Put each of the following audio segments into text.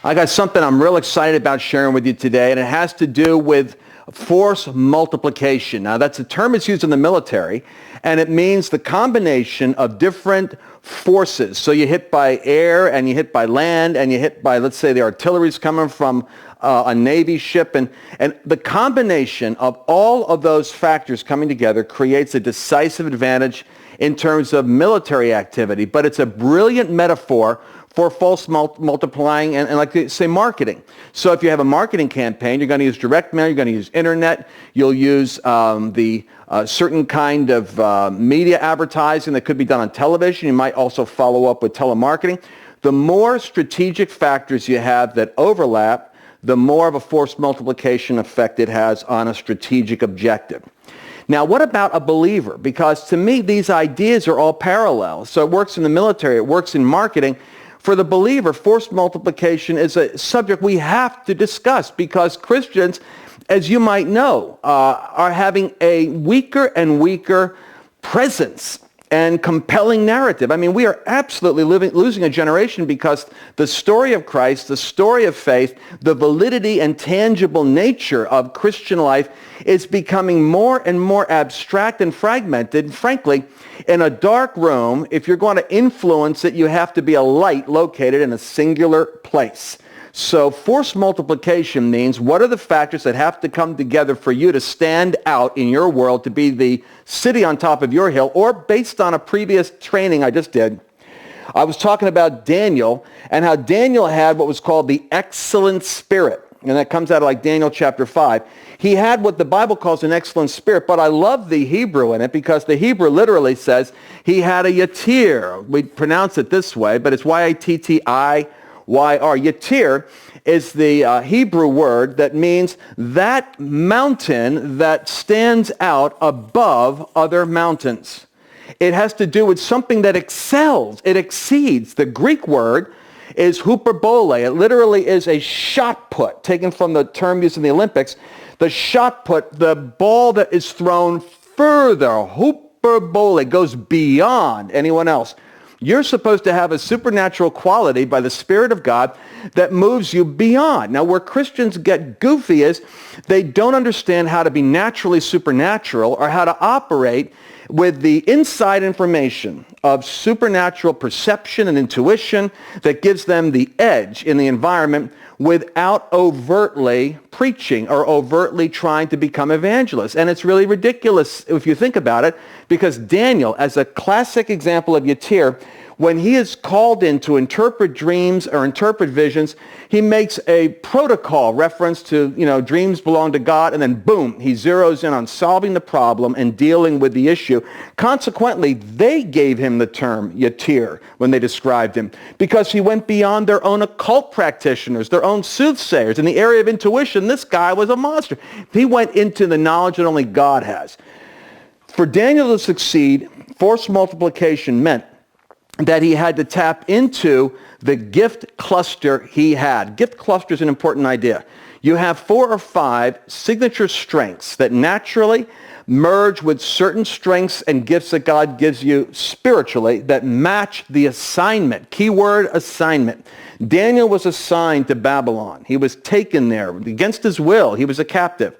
I got something I'm real excited about sharing with you today, and it has to do with force multiplication. Now, that's a term that's used in the military, and it means the combination of different forces. So you hit by air, and you hit by land, and you hit by, let's say, the artillery's coming from a Navy ship, and the combination of all of those factors coming together creates a decisive advantage in terms of military activity. But it's a brilliant metaphor for false multiplying and like they say, marketing. So if you have a marketing campaign, you're going to use direct mail, you're going to use internet, you'll use the certain kind of media advertising that could be done on television. You might also follow up with telemarketing. The more strategic factors you have that overlap, the more of a force multiplication effect it has on a strategic objective. Now, what about a believer? Because to me, these ideas are all parallel. So it works in the military, it works in marketing. For the believer, force multiplication is a subject we have to discuss because Christians, as you might know, are having a weaker and weaker presence and compelling narrative. I mean, we are absolutely losing a generation because the story of Christ, the story of faith, the validity and tangible nature of Christian life is becoming more and more abstract and fragmented. Frankly, in a dark room, if you're going to influence it, you have to be a light located in a singular place. So force multiplication means what are the factors that have to come together for you to stand out in your world, to be the city on top of your hill, or based on a previous training I just did. I was talking about Daniel and how Daniel had what was called the excellent spirit. And that comes out of like Daniel chapter 5. He had what the Bible calls an excellent spirit, but I love the Hebrew in it because the Hebrew literally says he had a yatir. We pronounce it this way, but it's Y-A-T-T-I-Y-R. Yatir is the Hebrew word that means that mountain that stands out above other mountains. It has to do with something that excels. It exceeds. The Greek word is hyperbole. It literally is a shot put, taken from the term used in the Olympics. The shot put, the ball that is thrown further, hyperbole, goes beyond anyone else. You're supposed to have a supernatural quality by the Spirit of God that moves you beyond. Now, where Christians get goofy is they don't understand how to be naturally supernatural or how to operate with the inside information of supernatural perception and intuition that gives them the edge in the environment without overtly preaching or overtly trying to become evangelists. And it's really ridiculous if you think about it, because Daniel, as a classic example of yatir, when he is called in to interpret dreams or interpret visions, he makes a protocol reference to, dreams belong to God, and then boom, he zeroes in on solving the problem and dealing with the issue. Consequently, they gave him the term yatir when they described him, because he went beyond their own occult practitioners, their own soothsayers. In the area of intuition, this guy was a monster. He went into the knowledge that only God has. For Daniel to succeed, force multiplication meant that he had to tap into the gift cluster he had. Gift cluster is an important idea. You have 4 or 5 signature strengths that naturally merge with certain strengths and gifts that God gives you spiritually that match the assignment. Keyword, assignment. Daniel was assigned to Babylon. He was taken there against his will. He was a captive.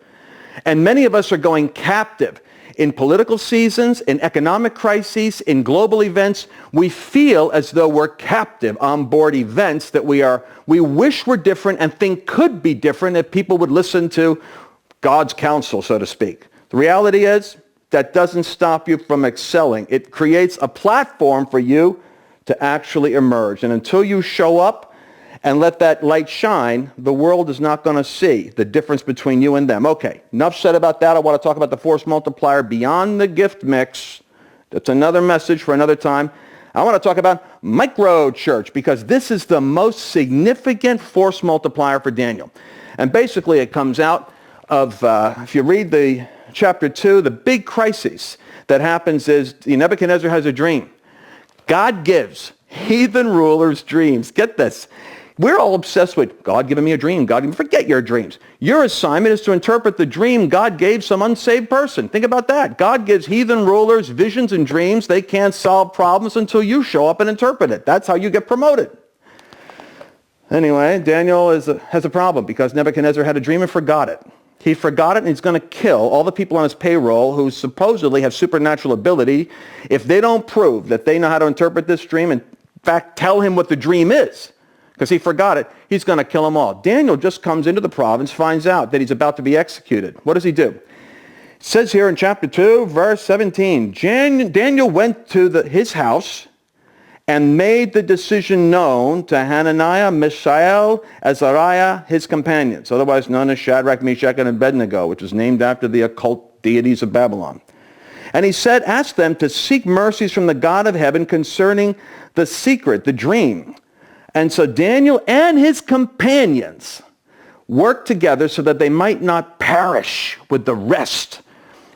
And many of us are going captive. In political seasons, in economic crises, in global events, we feel as though we're captive on board events that we wish were different and think could be different if people would listen to God's counsel, so to speak. The reality is that doesn't stop you from excelling. It creates a platform for you to actually emerge. And until you show up and let that light shine, the world is not going to see the difference between you and them. Okay, enough said about that. I want to talk about the force multiplier beyond the gift mix. That's another message for another time. I want to talk about micro church because this is the most significant force multiplier for Daniel. And basically it comes out of, if you read the chapter 2, the big crisis that happens is Nebuchadnezzar has a dream. God gives heathen rulers dreams. Get this. We're all obsessed with God giving me a dream. Forget your dreams. Your assignment is to interpret the dream God gave some unsaved person. Think about that. God gives heathen rulers visions and dreams. They can't solve problems until you show up and interpret it. That's how you get promoted. Anyway, Daniel has a problem because Nebuchadnezzar had a dream and forgot it. He forgot it, and he's going to kill all the people on his payroll who supposedly have supernatural ability if they don't prove that they know how to interpret this dream and, in fact, tell him what the dream is. Because he forgot it, he's going to kill them all. Daniel just comes into the province, finds out that he's about to be executed. What does he do? It says here in chapter 2, verse 17, Daniel went to his house and made the decision known to Hananiah, Mishael, Azariah, his companions, otherwise known as Shadrach, Meshach, and Abednego, which was named after the occult deities of Babylon. And he said, ask them to seek mercies from the God of heaven concerning the secret, the dream. And so Daniel and his companions worked together so that they might not perish with the rest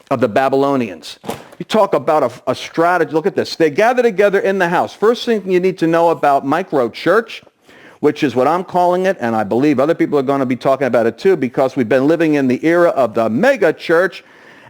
of the Babylonians. You talk about a strategy. Look at this. They gather together in the house. First thing you need to know about micro-church, which is what I'm calling it, and I believe other people are going to be talking about it too, because we've been living in the era of the mega-church,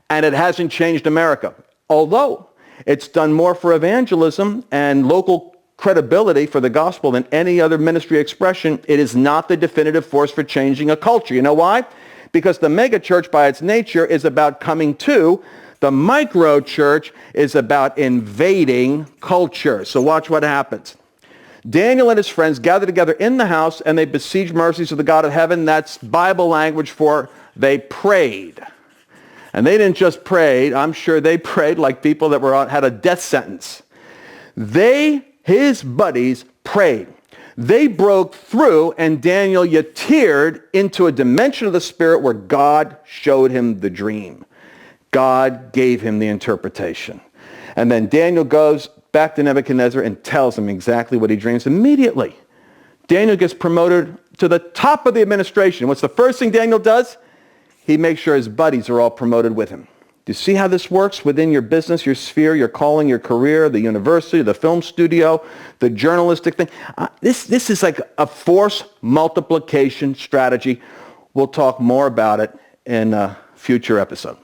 and it hasn't changed America. Although it's done more for evangelism and local credibility for the gospel than any other ministry expression, it is not the definitive force for changing a culture. You know why? Because the mega-church by its nature is about coming to. The micro-church is about invading culture. So watch what happens. Daniel and his friends gather together in the house and they besieged mercies of the God of heaven. That's Bible language for they prayed. And they didn't just pray. I'm sure they prayed like people that had a death sentence. His buddies, prayed. They broke through, and Daniel yettered into a dimension of the Spirit where God showed him the dream. God gave him the interpretation. And then Daniel goes back to Nebuchadnezzar and tells him exactly what he dreams immediately. Daniel gets promoted to the top of the administration. What's the first thing Daniel does? He makes sure his buddies are all promoted with him. Do you see how this works within your business, your sphere, your calling, your career, the university, the film studio, the journalistic thing? This is like a force multiplication strategy. We'll talk more about it in a future episode.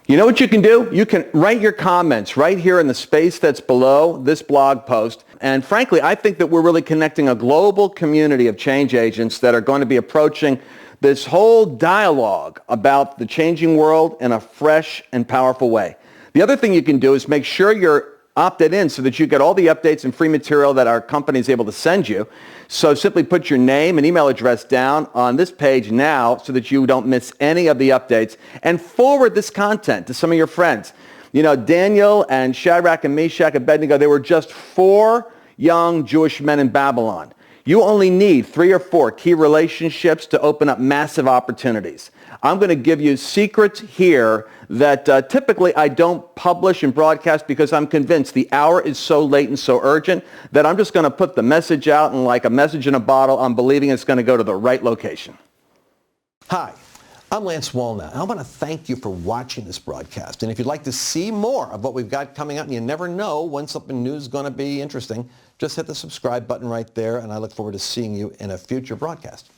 You know what you can do? You can write your comments right here in the space that's below this blog post. And frankly, I think that we're really connecting a global community of change agents that are going to be approaching this whole dialogue about the changing world in a fresh and powerful way. The other thing you can do is make sure you're opted in so that you get all the updates and free material that our company is able to send you. So simply put your name and email address down on this page now so that you don't miss any of the updates, and forward this content to some of your friends. You know, Daniel and Shadrach and Meshach and Abednego, they were just 4 young Jewish men in Babylon. You only need 3 or 4 key relationships to open up massive opportunities. I'm going to give you secrets here that typically I don't publish and broadcast because I'm convinced the hour is so late and so urgent that I'm just going to put the message out, and like a message in a bottle, I'm believing it's going to go to the right location. Hi, I'm Lance Wallnau. I want to thank you for watching this broadcast. And if you'd like to see more of what we've got coming up, and you never know when something new is going to be interesting, just hit the subscribe button right there, and I look forward to seeing you in a future broadcast.